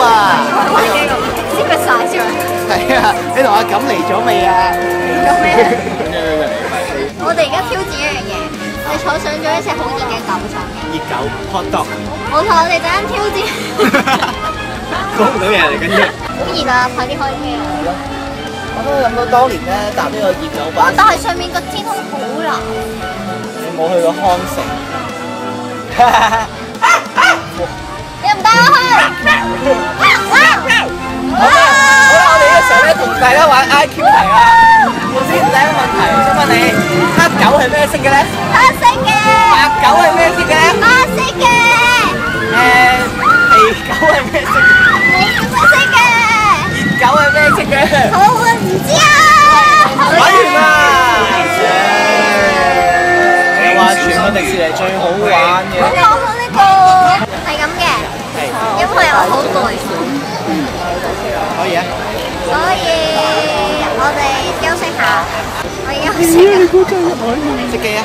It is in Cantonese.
啊！識佢晒出嚟。係啊，你同阿錦嚟咗未啊？做咩？我哋而家挑戰一樣嘢，你坐上咗一隻好熱嘅狗上面。熱狗 hot dog，我同我哋陣間挑戰。講唔到嘢嚟緊要。好熱啊！快啲開機啊！我都諗到當年咧搭呢個熱狗巴士，但係上面個天空好藍。你冇去過康城。你唔帶我去？好啦，我哋呢個時候咧同大家玩 IQ 題啦。首先第一個問題，想問你黑狗係咩色嘅咧？黑色嘅。白狗係咩色嘅咧？白色嘅。肥狗係咩色？你係咩色嘅？熱狗係咩色嘅？我唔知啊。玩完啦！話全個迪士尼最好玩嘅。我講到呢個係咁嘅，因為我好攰，可以啊。所以我哋休息下。我而家休息。熄機啊！